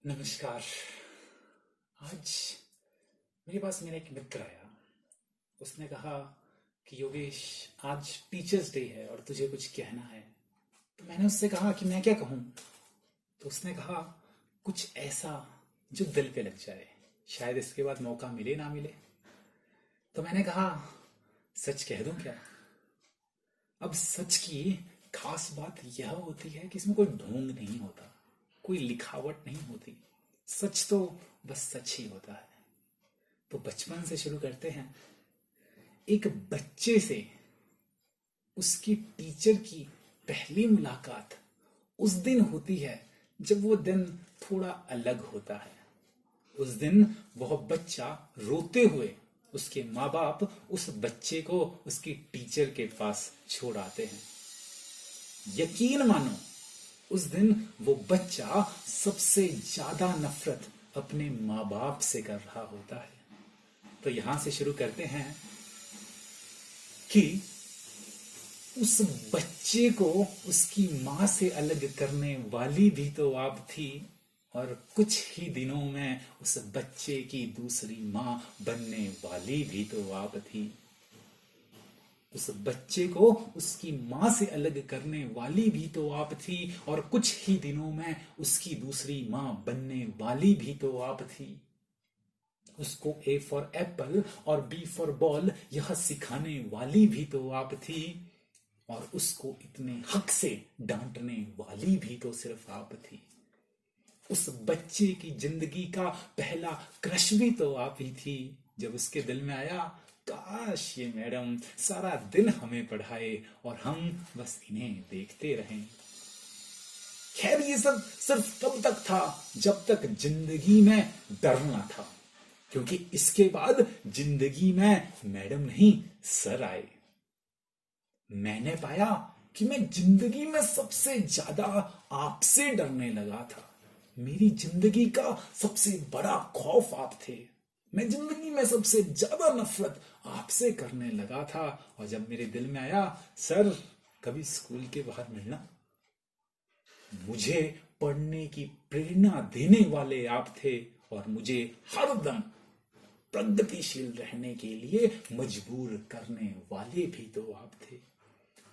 नमस्कार। आज मेरे पास मेरा एक मित्र आया। उसने कहा कि योगेश, आज टीचर्स डे है और तुझे कुछ कहना है। तो मैंने उससे कहा कि मैं क्या कहूँ। तो उसने कहा कुछ ऐसा जो दिल पे लग जाए, शायद इसके बाद मौका मिले ना मिले। तो मैंने कहा सच कह दूं क्या। अब सच की खास बात यह होती है कि इसमें कोई ढोंग नहीं होता, कोई लिखावट नहीं होती। सच तो बस सच ही होता है। तो बचपन से शुरू करते हैं। एक बच्चे से उसकी टीचर की पहली मुलाकात उस दिन होती है जब वो दिन थोड़ा अलग होता है। उस दिन वह बच्चा रोते हुए, उसके माँ बाप उस बच्चे को उसकी टीचर के पास छोड़ आते हैं। यकीन मानो, उस दिन वो बच्चा सबसे ज्यादा नफरत अपने माँ बाप से कर रहा होता है। तो यहां से शुरू करते हैं कि उस बच्चे को उसकी मां से अलग करने वाली भी तो आप थी, और कुछ ही दिनों में उस बच्चे की दूसरी मां बनने वाली भी तो आप थी। उस बच्चे को उसकी मां से अलग करने वाली भी तो आप थी, और कुछ ही दिनों में उसकी दूसरी मां बनने वाली भी तो आप थी। उसको ए फॉर एप्पल और बी फॉर बॉल यह सिखाने वाली भी तो आप थी, और उसको इतने हक से डांटने वाली भी तो सिर्फ आप थी। उस बच्चे की जिंदगी का पहला क्रश भी तो आप ही थी, जब उसके दिल में आया काश ये मैडम सारा दिन हमें पढ़ाए और हम बस इन्हें देखते रहें। खैर, ये सब सिर्फ तब तक था जब तक जिंदगी में डरना था, क्योंकि इसके बाद जिंदगी में मैडम नहीं सर आए। मैंने पाया कि मैं जिंदगी में सबसे ज्यादा आपसे डरने लगा था। मेरी जिंदगी का सबसे बड़ा खौफ आप थे। मैं जिंदगी में सबसे ज्यादा नफरत आपसे करने लगा था। और जब मेरे दिल में आया सर कभी स्कूल के बाहर मिलना, मुझे पढ़ने की प्रेरणा देने वाले आप थे, और मुझे हरदम प्रगतिशील रहने के लिए मजबूर करने वाले भी तो आप थे।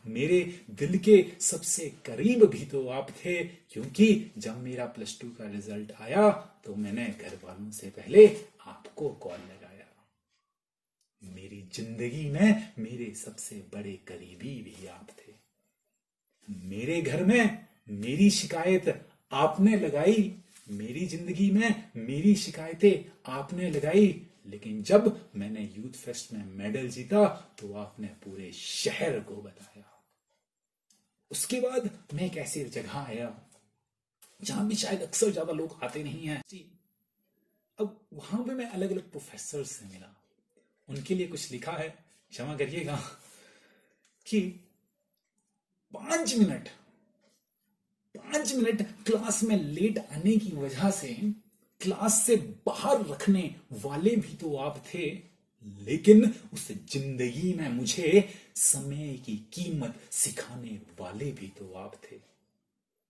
मेरे दिल के सबसे करीब भी तो आप थे, क्योंकि जब मेरा +2 का रिजल्ट आया तो मैंने घर वालों से पहले आपको कॉल लगाया। मेरी जिंदगी में मेरे सबसे बड़े करीबी भी आप थे। मेरे घर में मेरी शिकायत आपने लगाई, मेरी जिंदगी में मेरी शिकायतें आपने लगाई। लेकिन जब मैंने यूथ फेस्ट में मेडल जीता तो आपने पूरे शहर को बताया। उसके बाद मैं एक ऐसी जगह आया जहां भी शायद अक्सर ज्यादा लोग आते नहीं हैं जी। अब वहां पे मैं अलग अलग प्रोफेसर से मिला। उनके लिए कुछ लिखा है, क्षमा करिएगा, कि 5 मिनट 5 मिनट क्लास में लेट आने की वजह से क्लास से बाहर रखने वाले भी तो आप थे। लेकिन उस जिंदगी में मुझे समय की कीमत सिखाने वाले भी तो आप थे।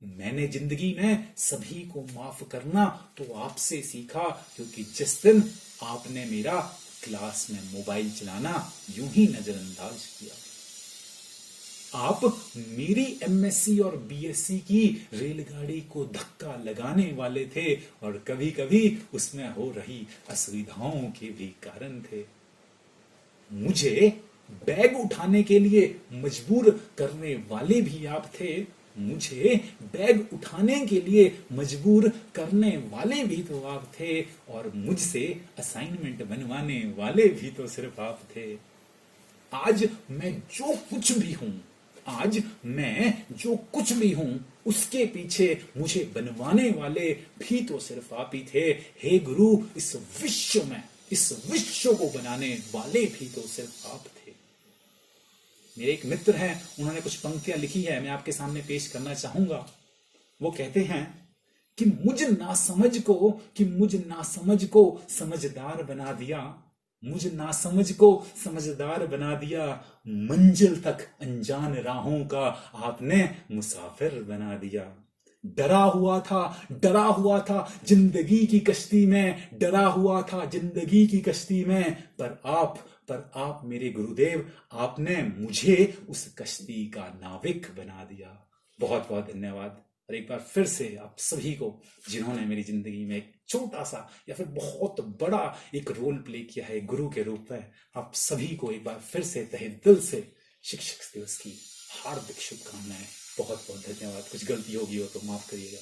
मैंने जिंदगी में सभी को माफ करना तो आपसे सीखा, क्योंकि जिस दिन आपने मेरा क्लास में मोबाइल चलाना यूं ही नजरअंदाज किया, आप मेरी एमएससी और बीएससी की रेलगाड़ी को धक्का लगाने वाले थे, और कभी कभी उसमें हो रही असुविधाओं के भी कारण थे। मुझे बैग उठाने के लिए मजबूर करने वाले भी आप थे। मुझे बैग उठाने के लिए मजबूर करने वाले भी तो आप थे, और मुझसे असाइनमेंट बनवाने वाले भी तो सिर्फ आप थे। आज मैं जो कुछ भी हूं, आज मैं जो कुछ भी हूं, उसके पीछे मुझे बनवाने वाले भी तो सिर्फ आप ही थे। हे गुरु, इस विश्व में, इस विश्व को बनाने वाले भी तो सिर्फ आप थे। मेरे एक मित्र हैं, उन्होंने कुछ पंक्तियां लिखी है, मैं आपके सामने पेश करना चाहूंगा। वो कहते हैं कि मुझ नासमझ को समझदार बना दिया, मुझ नासमझ को समझदार बना दिया, मंजिल तक अनजान राहों का आपने मुसाफिर बना दिया। डरा हुआ था जिंदगी की कश्ती में, डरा हुआ था जिंदगी की कश्ती में, पर आप मेरे गुरुदेव, आपने मुझे उस कश्ती का नाविक बना दिया। बहुत बहुत धन्यवाद। और एक बार फिर से आप सभी को, जिन्होंने मेरी जिंदगी में एक छोटा सा या फिर बहुत बड़ा एक रोल प्ले किया है गुरु के रूप में, आप सभी को एक बार फिर से तहे दिल से शिक्षक दिवस की हार्दिक शुभकामनाएं। बहुत बहुत धन्यवाद। कुछ गलती होगी हो तो माफ करिएगा।